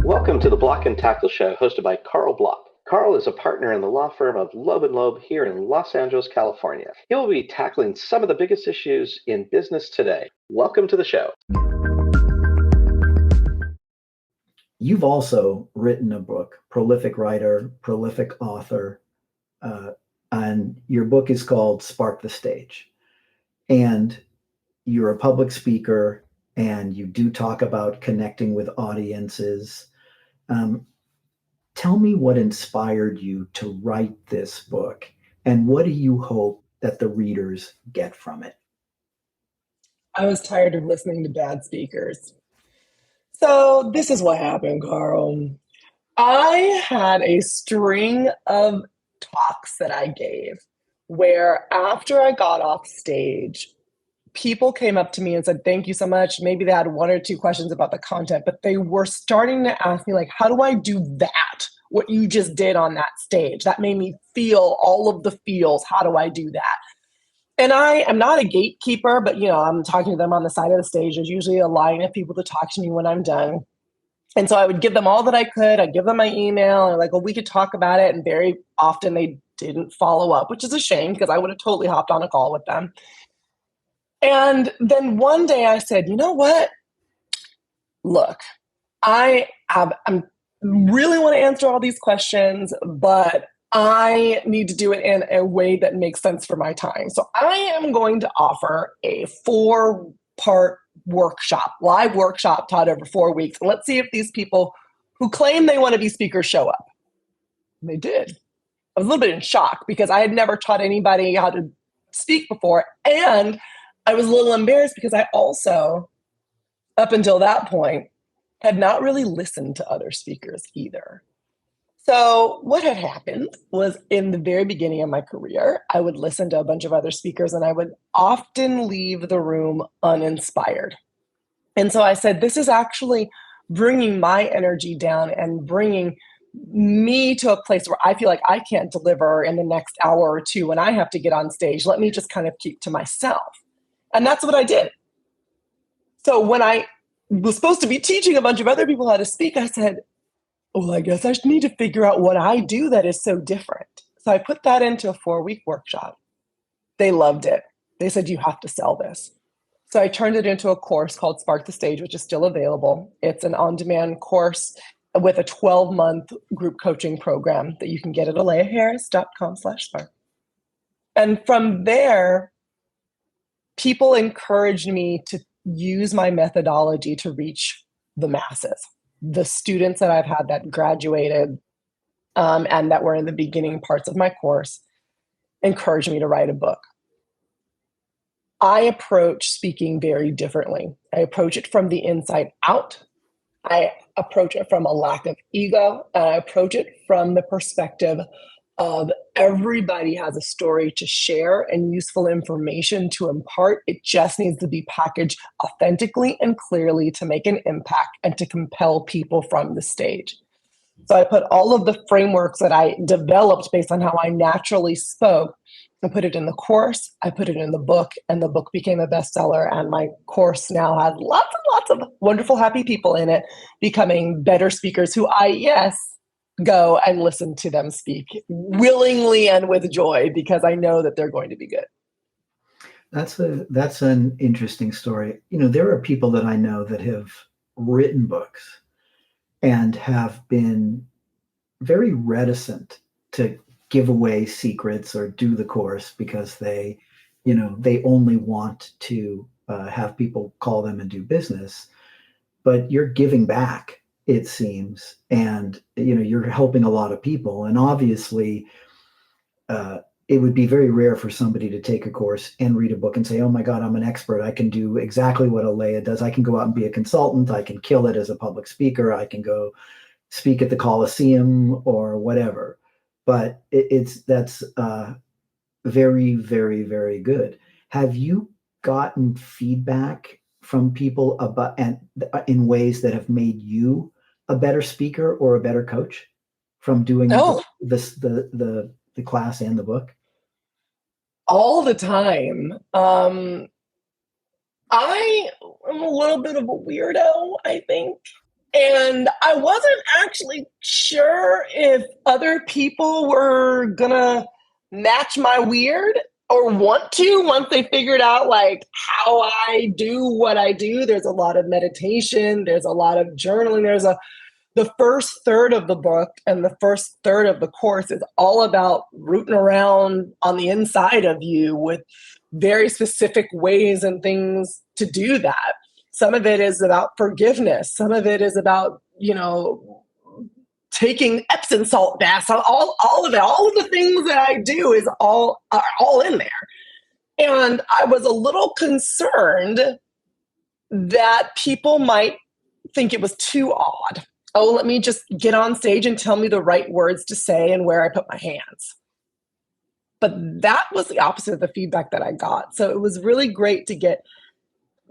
Welcome to the Block and Tackle Show, hosted by Karl Block. Karl is a partner in the law firm of Loeb & Loeb here in Los Angeles, California. He will be tackling some of the biggest issues in business today. Welcome to the show. You've also written a book, prolific writer, prolific author, and your book is called Spark the Stage. And you're a public speaker, and you do talk about connecting with audiences. Tell me what inspired you to write this book, and what do you hope that the readers get from it? I was tired of listening to bad speakers. So this is what happened, Carl. I had a string of talks that I gave where after I got off stage, people came up to me and said, thank you so much. Maybe they had one or two questions about the content, but they were starting to ask me, like, how do I do that? What you just did on that stage? That made me feel all of the feels. How do I do that? And I am not a gatekeeper, but, I'm talking to them on the side of the stage. There's usually a line of people to talk to me when I'm done. And so I would give them all that I could. I'd give them my email and like, well, we could talk about it. And very often they didn't follow up, which is a shame because I would have totally hopped on a call with them. And then one day I said, you know what? Look, I really want to answer all these questions, but I need to do it in a way that makes sense for my time. So I am going to offer a 4-part workshop, live workshop taught over 4 weeks. And let's see if these people who claim they want to be speakers show up. And they did. I was a little bit in shock because I had never taught anybody how to speak before. And I was a little embarrassed because I also, up until that point, had not really listened to other speakers either. So what had happened was in the very beginning of my career, I would listen to a bunch of other speakers and I would often leave the room uninspired. And so I said, this is actually bringing my energy down and bringing me to a place where I feel like I can't deliver in the next hour or two when I have to get on stage. Let me just kind of keep to myself. And that's what I did. So when I was supposed to be teaching a bunch of other people how to speak, I said, well, I guess I need to figure out what I do that is so different. So I put that into a 4-week workshop. They loved it. They said, you have to sell this. So I turned it into a course called Spark the Stage, which is still available. It's an on-demand course with a 12-month group coaching program that you can get at aleyaharris.com/spark. And from there, people encouraged me to use my methodology to reach the masses. The students that I've had that graduated and that were in the beginning parts of my course encouraged me to write a book. I approach speaking very differently. I approach it from the inside out. I approach it from a lack of ego. And I approach it from the perspective of everybody has a story to share and useful information to impart. It just needs to be packaged authentically and clearly to make an impact and to compel people from the stage. So I put all of the frameworks that I developed based on how I naturally spoke. I put it in the course, I put it in the book, and the book became a bestseller. And my course now has lots and lots of wonderful, happy people in it, becoming better speakers who go and listen to them speak willingly and with joy because I know that they're going to be good. That's an interesting story. There are people that I know that have written books and have been very reticent to give away secrets or do the course because they only want to have people call them and do business. But you're giving back, it seems, and you're helping a lot of people. And obviously, it would be very rare for somebody to take a course and read a book and say, oh my God, I'm an expert. I can do exactly what Aleya does. I can go out and be a consultant. I can kill it as a public speaker. I can go speak at the Coliseum or whatever. But that's very, very, very good. Have you gotten feedback from people about and in ways that have made you a better speaker or a better coach from doing the class and the book? All the time. I am a little bit of a weirdo, I think. And I wasn't actually sure if other people were gonna match my weird or want to once they figured out like how I do what I do. There's a lot of meditation, there's a lot of journaling, the first third of the book and the first third of the course is all about rooting around on the inside of you with very specific ways and things to do that. Some of it is about forgiveness. Some of it is about, taking Epsom salt baths. All of it, all of the things that I do are all in there. And I was a little concerned that people might think it was too odd. Oh, let me just get on stage and tell me the right words to say and where I put my hands. But that was the opposite of the feedback that I got. So it was really great to get,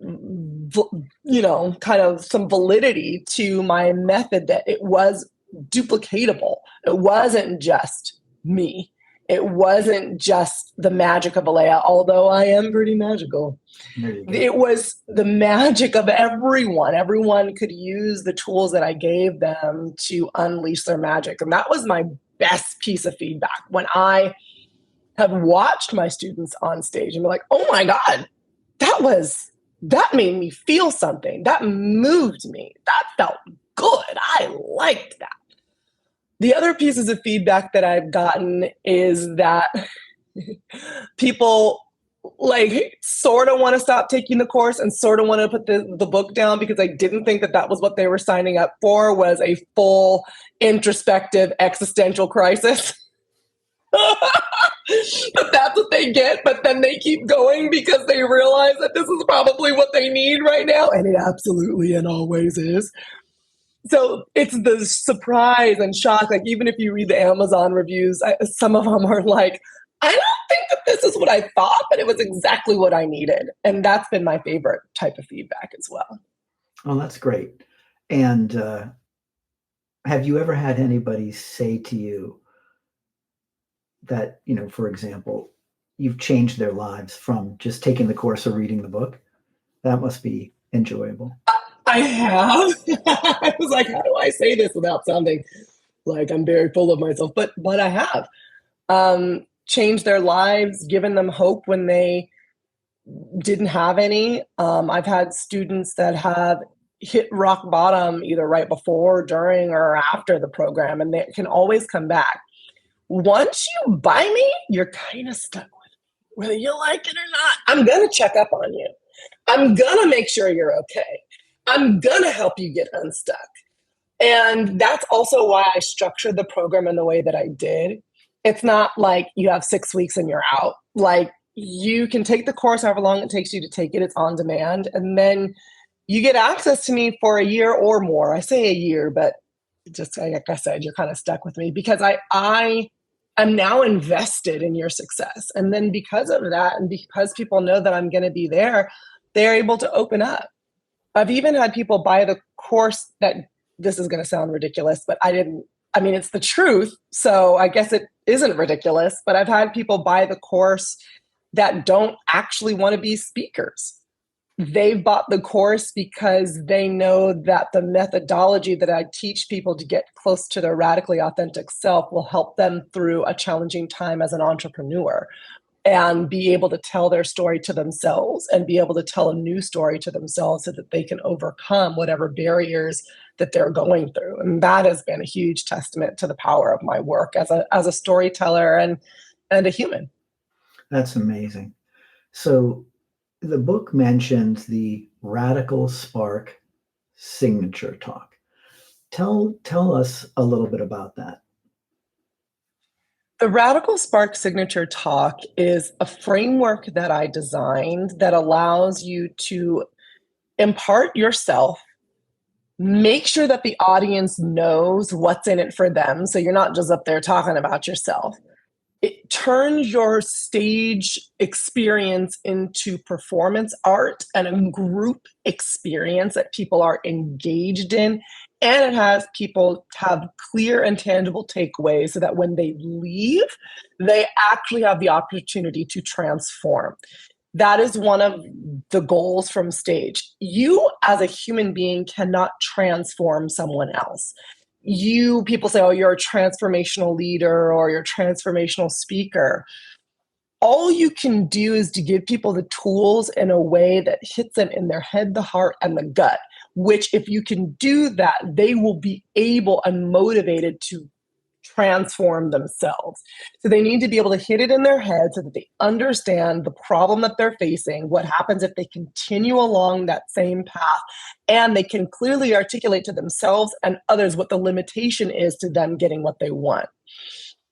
kind of some validity to my method, that it was duplicatable. It wasn't just me. It wasn't just the magic of Aleya, although I am pretty magical. It was the magic of everyone. Everyone could use the tools that I gave them to unleash their magic. And that was my best piece of feedback. When I have watched my students on stage and be like, oh my God, that made me feel something. That moved me. That felt good. I liked that. The other pieces of feedback that I've gotten is that people sort of want to stop taking the course and sort of want to put the book down because I didn't think that was what they were signing up for, was a full introspective existential crisis. But that's what they get, but then they keep going because they realize that this is probably what they need right now, and it absolutely and always is. So it's the surprise and shock. Like, even if you read the Amazon reviews, some of them are like, I don't think that this is what I thought, but it was exactly what I needed. And that's been my favorite type of feedback as well. Oh, that's great. And have you ever had anybody say to you that, for example, you've changed their lives from just taking the course or reading the book? That must be enjoyable. I have. I was like, how do I say this without sounding like I'm very full of myself? But I have changed their lives, given them hope when they didn't have any. I've had students that have hit rock bottom either right before, during, or after the program, and they can always come back. Once you buy me, you're kind of stuck with me. Whether you like it or not, I'm going to check up on you. I'm going to make sure you're okay. I'm going to help you get unstuck. And that's also why I structured the program in the way that I did. It's not like you have 6 weeks and you're out. Like, you can take the course however long it takes you to take it. It's on demand. And then you get access to me for a year or more. I say a year, but just like I said, you're kind of stuck with me because I'm now invested in your success. And then because of that, and because people know that I'm going to be there, they're able to open up. I've even had people buy the course that, this is going to sound ridiculous, but it's the truth. So I guess it isn't ridiculous, but I've had people buy the course that don't actually want to be speakers. They've bought the course because they know that the methodology that I teach people to get close to their radically authentic self will help them through a challenging time as an entrepreneur, and be able to tell their story to themselves and be able to tell a new story to themselves so that they can overcome whatever barriers that they're going through. And that has been a huge testament to the power of my work as a storyteller and a human. That's amazing. So the book mentions the Radical Spark signature talk. Tell us a little bit about that. The Radical Spark signature talk is a framework that I designed that allows you to impart yourself, make sure that the audience knows what's in it for them, so you're not just up there talking about yourself. It turns your stage experience into performance art and a group experience that people are engaged in. And it has people have clear and tangible takeaways so that when they leave, they actually have the opportunity to transform. That is one of the goals from stage. You as a human being cannot transform someone else. People say, oh, you're a transformational leader or you're a transformational speaker. All you can do is to give people the tools in a way that hits them in their head, the heart, and the gut, which if you can do that, they will be able and motivated to transform themselves. So they need to be able to hit it in their head so that they understand the problem that they're facing, what happens if they continue along that same path, and they can clearly articulate to themselves and others what the limitation is to them getting what they want.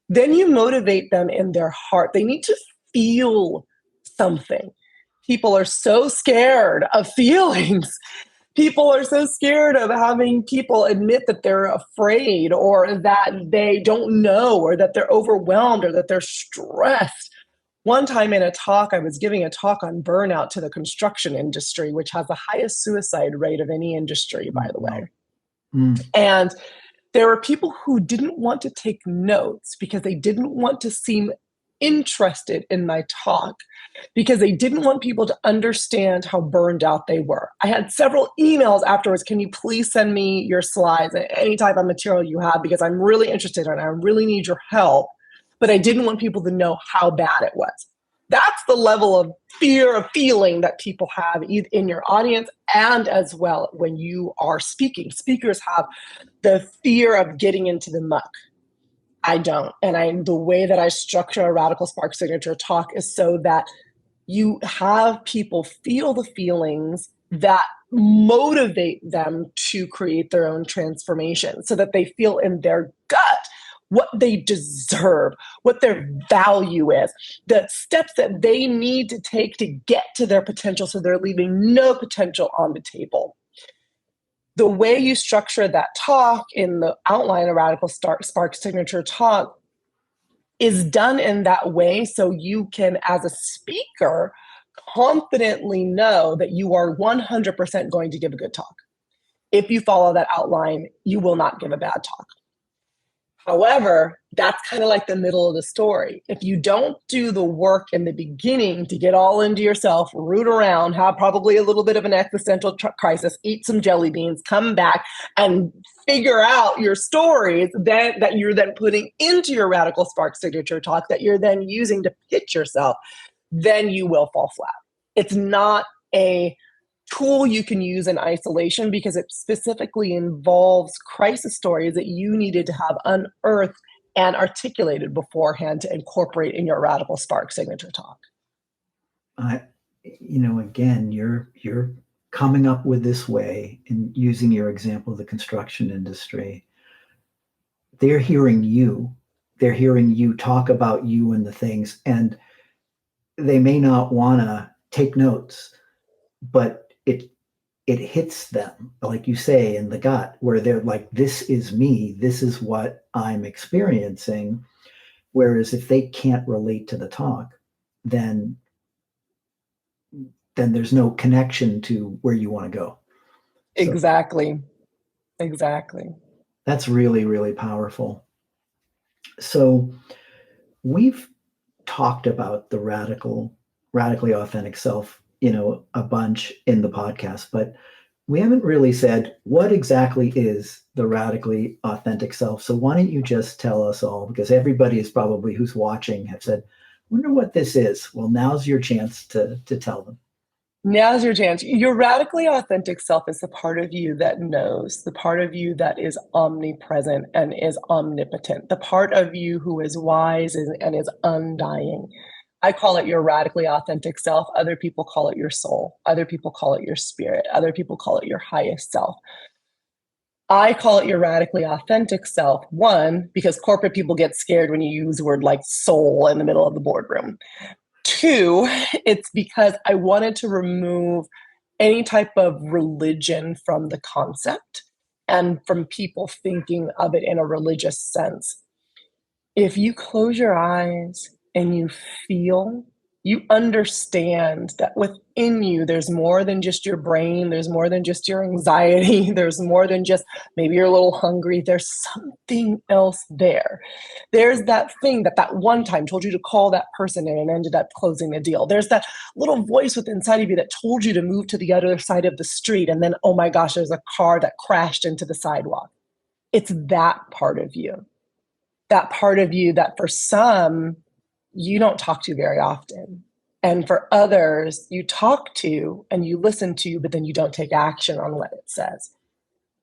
Then you motivate them in their heart. They need to feel something. People are so scared of feelings. People are so scared of having people admit that they're afraid or that they don't know or that they're overwhelmed or that they're stressed. One time in a talk, I was giving a talk on burnout to the construction industry, which has the highest suicide rate of any industry, by the way. And there were people who didn't want to take notes because they didn't want to seem interested in my talk, because they didn't want people to understand how burned out they were. I had several emails afterwards. Can you please send me your slides and any type of material you have, because I'm really interested and I really need your help. But I didn't want people to know how bad it was. That's the level of fear of feeling that people have in your audience and as well when you are speaking. Speakers have the fear of getting into the muck. I don't. And the way that I structure a Radical Spark Signature talk is so that you have people feel the feelings that motivate them to create their own transformation, so that they feel in their gut what they deserve, what their value is, the steps that they need to take to get to their potential so they're leaving no potential on the table. The way you structure that talk in the outline of Radical Spark Signature talk is done in that way so you can, as a speaker, confidently know that you are 100% going to give a good talk. If you follow that outline, you will not give a bad talk. However, that's kind of like the middle of the story. If you don't do the work in the beginning to get all into yourself, root around, have probably a little bit of an existential crisis, eat some jelly beans, come back and figure out your stories that you're then putting into your Radical Spark Signature talk that you're then using to pitch yourself, then you will fall flat. It's not a tool you can use in isolation because it specifically involves crisis stories that you needed to have unearthed and articulated beforehand to incorporate in your Radical Spark Signature talk. Again, you're coming up with this way and using your example of the construction industry. They're hearing you talk about you and the things, and they may not want to take notes, but it hits them, like you say, in the gut, where they're like, this is me, this is what I'm experiencing. Whereas if they can't relate to the talk, then there's no connection to where you want to go. Exactly. That's really, really powerful. So we've talked about the radically authentic self, a bunch in the podcast, but we haven't really said what exactly is the radically authentic self. So why don't you just tell us all, because everybody is probably who's watching have said, wonder what this is. Well, now's your chance to tell them. Now's your chance. Your radically authentic self is the part of you that knows, the part of you that is omnipresent and is omnipotent, the part of you who is wise and is undying. I call it your radically authentic self. Other people call it your soul. Other people call it your spirit. Other people call it your highest self. I call it your radically authentic self, one, because corporate people get scared when you use the word like soul in the middle of the boardroom. Two, it's because I wanted to remove any type of religion from the concept and from people thinking of it in a religious sense. If you close your eyes and you feel You understand that within you, there's more than just your brain. There's more than just your anxiety. There's more than just maybe you're a little hungry. There's something else there. There's that thing that one time told you to call that person in and ended up closing the deal. There's that little voice within inside of you that told you to move to the other side of the street. And then, oh my gosh, there's a car that crashed into the sidewalk. It's that part of you. That part of you that for some, you don't talk to very often. And for others, you talk to and you listen to, but then you don't take action on what it says.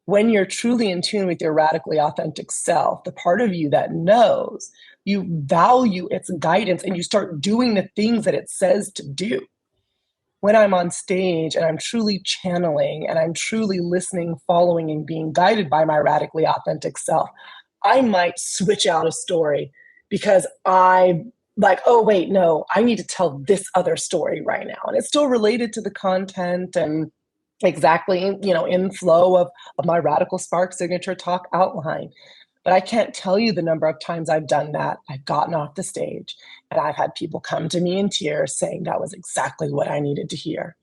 When you're truly in tune with your radically authentic self, the part of you that knows, you value its guidance and you start doing the things that it says to do. When I'm on stage and I'm truly channeling and I'm truly listening, following, and being guided by my radically authentic self, I might switch out a story because oh wait, no, I need to tell this other story right now. And it's still related to the content and exactly, in flow of my Radical Spark signature talk outline. But I can't tell you the number of times I've done that. I've gotten off the stage and I've had people come to me in tears saying that was exactly what I needed to hear.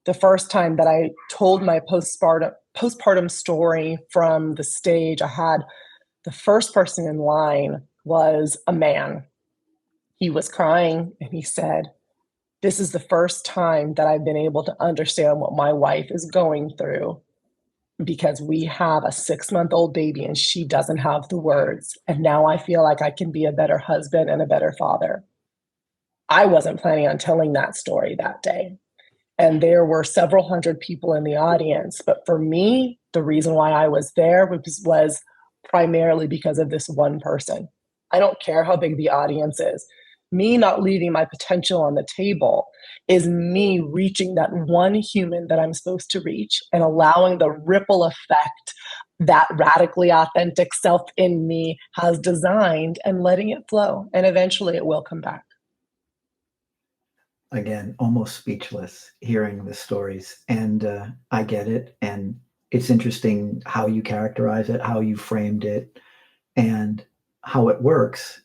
The first time that I told my postpartum story from the stage, I had the first person in line was a man. He was crying and he said, "This is the first time that I've been able to understand what my wife is going through because we have a 6-month-old baby and she doesn't have the words. And now I feel like I can be a better husband and a better father." I wasn't planning on telling that story that day. And there were several hundred people in the audience. But for me, the reason why I was there was primarily because of this one person. I don't care how big the audience is. Me not leaving my potential on the table is me reaching that one human that I'm supposed to reach and allowing the ripple effect that radically authentic self in me has designed and letting it flow. And eventually it will come back. Again, almost speechless hearing the stories. And I get it. And it's interesting how you characterize it, how you framed it, and how it works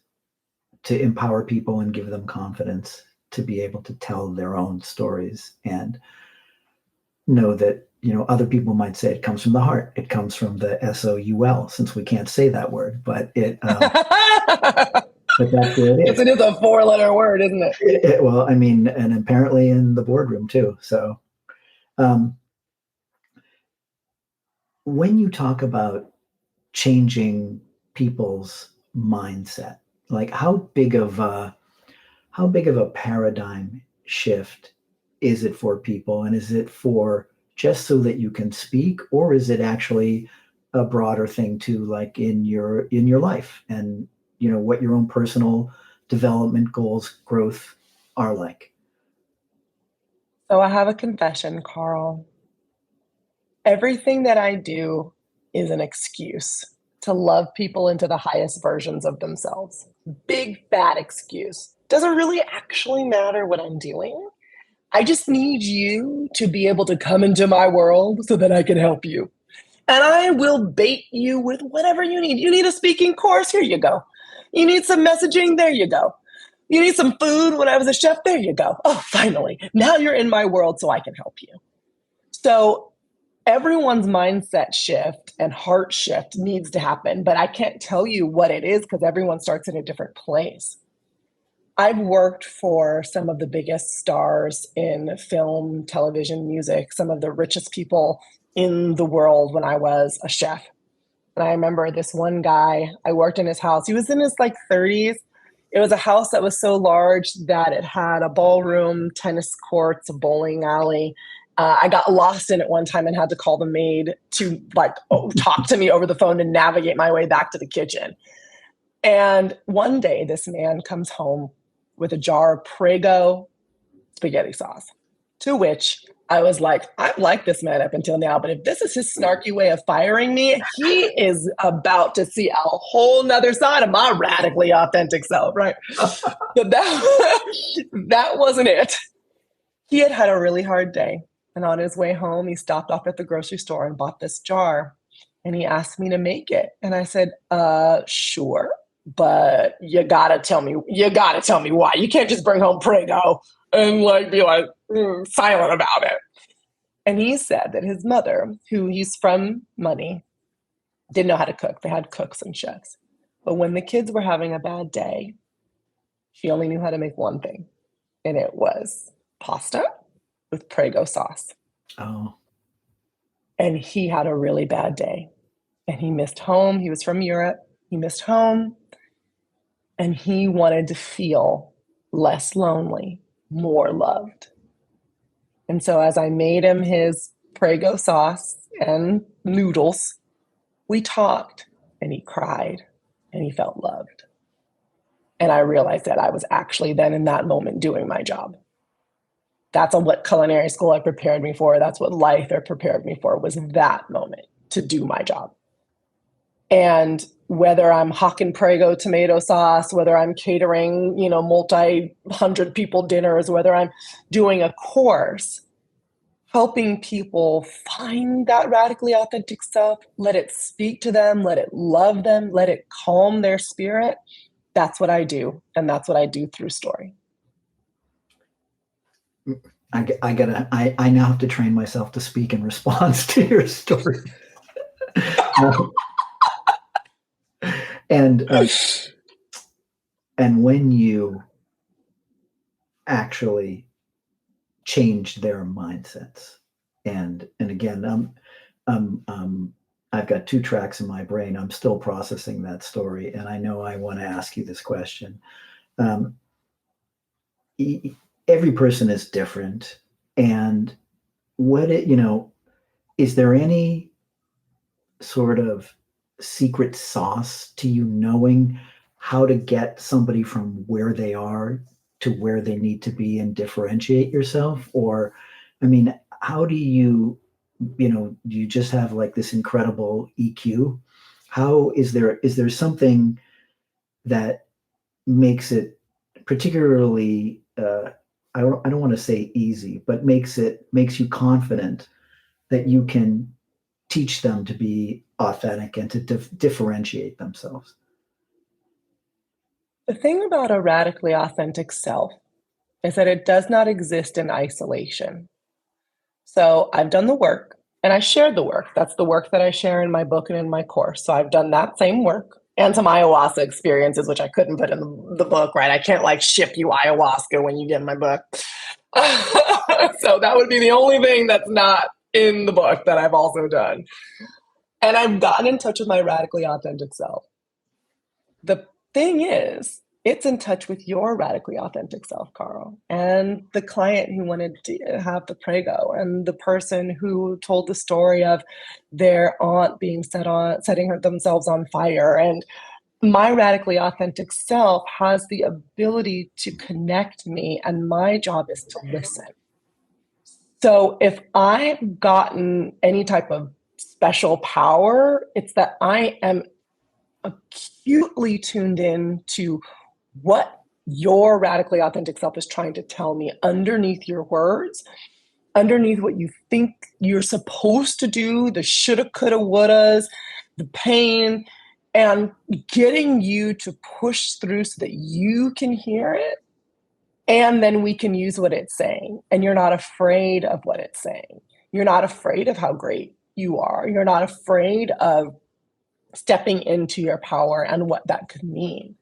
to empower people and give them confidence to be able to tell their own stories and know that, other people might say it comes from the heart. It comes from the SOUL, since we can't say that word, but it, but that's what it is. Yes, it is a 4-letter word, isn't it? Well, I mean, and apparently in the boardroom too. So, when you talk about changing people's mindset, like how big of a paradigm shift is it for people? And is it for just so that you can speak, or is it actually a broader thing too, like in your life and, what your own personal development goals, growth are like? So I have a confession, Carl. Everything that I do is an excuse to love people into the highest versions of themselves. Big, bad excuse. Doesn't really actually matter what I'm doing. I just need you to be able to come into my world so that I can help you. And I will bait you with whatever you need. You need a speaking course? Here you go. You need some messaging? There you go. You need some food when I was a chef? There you go. Oh, finally. Now you're in my world so I can help you. So everyone's mindset shift and heart shift needs to happen, but I can't tell you what it is because everyone starts in a different place. I've worked for some of the biggest stars in film, television, music, some of the richest people in the world when I was a chef. And I remember this one guy, I worked in his house. He was in his 30s. It was a house that was so large that it had a ballroom, tennis courts, a bowling alley. I got lost in it one time and had to call the maid to talk to me over the phone to navigate my way back to the kitchen. And one day this man comes home with a jar of Prego spaghetti sauce, to which I was like, I've liked this man up until now, but if this is his snarky way of firing me, he is about to see a whole nother side of my radically authentic self, right? But that wasn't it. He had a really hard day. And on his way home, he stopped off at the grocery store and bought this jar. And he asked me to make it. And I said, sure. but you gotta tell me why. You can't just bring home Prego and like be like silent about it. And he said that his mother, who he's from money, didn't know how to cook. They had cooks and chefs. But when the kids were having a bad day, she only knew how to make one thing, and it was pasta with Prego sauce. Oh. And he had a really bad day, and he missed home. He was from Europe. He missed home, and he wanted to feel less lonely, more loved. And so as I made him his Prego sauce and noodles, we talked, and he cried, and he felt loved. And I realized that I was actually then in that moment doing my job. That's what culinary school had prepared me for. That's what life had prepared me for, was that moment to do my job. And whether I'm hawking Prego tomato sauce, whether I'm catering, multi-hundred people dinners, whether I'm doing a course, helping people find that radically authentic self, let it speak to them, let it love them, let it calm their spirit. That's what I do. And that's what I do through story. I now have to train myself to speak in response to your story. And when you actually change their mindsets, and again, I've got two tracks in my brain. I'm still processing that story, and I know I want to ask you this question. Every person is different, and is there any sort of secret sauce to you knowing how to get somebody from where they are to where they need to be and differentiate yourself? Or, how do you just have like this incredible EQ? How is there something that makes it particularly, I don't want to say easy, but makes you confident that you can teach them to be authentic and to differentiate themselves? The thing about a radically authentic self is that it does not exist in isolation. So I've done the work and I shared the work. That's the work that I share in my book and in my course. So I've done that same work and some ayahuasca experiences, which I couldn't put in the book, right? I can't like ship you ayahuasca when you get my book. So that would be the only thing that's not in the book that I've also done. And I've gotten in touch with my radically authentic self. The thing is, it's in touch with your radically authentic self, Karl, and the client who wanted to have the Prego, and the person who told the story of their aunt being setting themselves on fire. And my radically authentic self has the ability to connect me, and my job is to listen. So if I've gotten any type of special power, it's that I am acutely tuned in to what your radically authentic self is trying to tell me underneath your words, underneath what you think you're supposed to do, the shoulda, coulda, wouldas, the pain, and getting you to push through so that you can hear it. And then we can use what it's saying. And you're not afraid of what it's saying. You're not afraid of how great you are. You're not afraid of stepping into your power and what that could mean.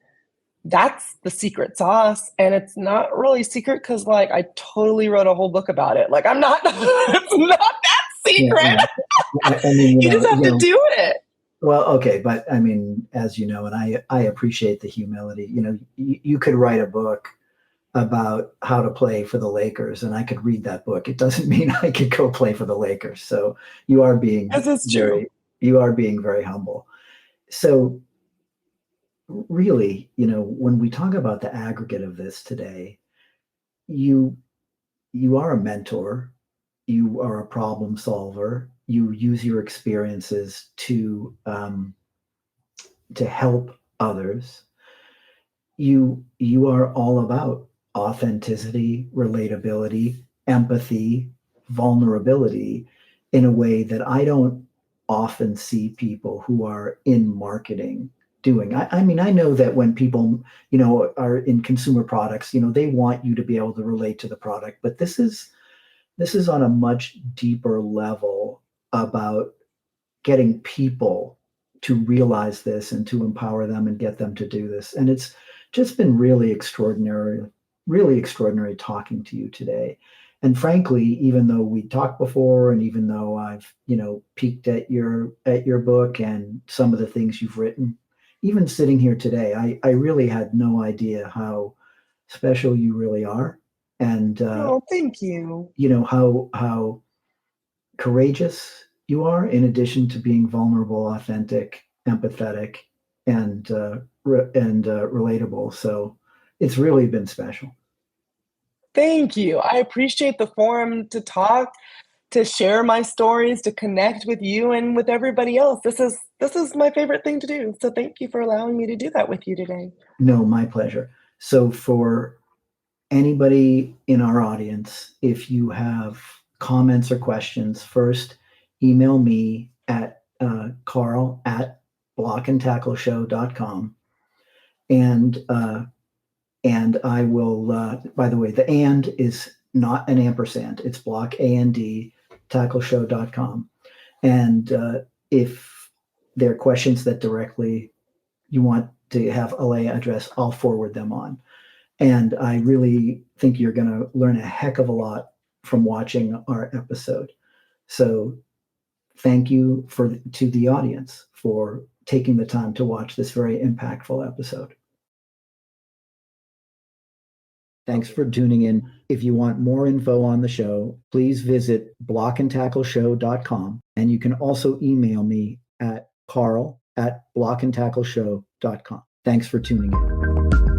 That's the secret sauce. And it's not really secret because like I totally wrote a whole book about it. Like it's not that secret. Yeah. You just have to do it. Well, okay. But as you know, and I appreciate the humility, you could write a book about how to play for the Lakers, and I could read that book. It doesn't mean I could go play for the Lakers. So you are being very humble. So really, when we talk about the aggregate of this today, you are a mentor, you are a problem solver, you use your experiences to help others. You are all about authenticity, relatability, empathy, vulnerability in a way that I don't often see people who are in marketing doing. I mean, I know that when people, are in consumer products, they want you to be able to relate to the product, but this is on a much deeper level about getting people to realize this and to empower them and get them to do this. And it's just been really extraordinary talking to you today. And frankly, even though we talked before, and even though I've, peeked at your book and some of the things you've written, even sitting here today, I really had no idea how special you really are. And Oh, thank you. how courageous you are, in addition to being vulnerable, authentic, empathetic, and relatable. So it's really been special. Thank you. I appreciate the forum to talk, to share my stories, to connect with you and with everybody else. This is my favorite thing to do. So thank you for allowing me to do that with you today. No, my pleasure. So for anybody in our audience, if you have comments or questions, first email me at Karl at blockandtackleshow.com. And I will, by the way, the and is not an ampersand. It's blockandtackleshow.com. And if there are questions that directly you want to have Aleya address, I'll forward them on. And I really think you're going to learn a heck of a lot from watching our episode. So thank you to the audience for taking the time to watch this very impactful episode. Thanks for tuning in. If you want more info on the show, please visit blockandtackleshow.com. And you can also email me at Karl at blockandtackleshow.com. Thanks for tuning in.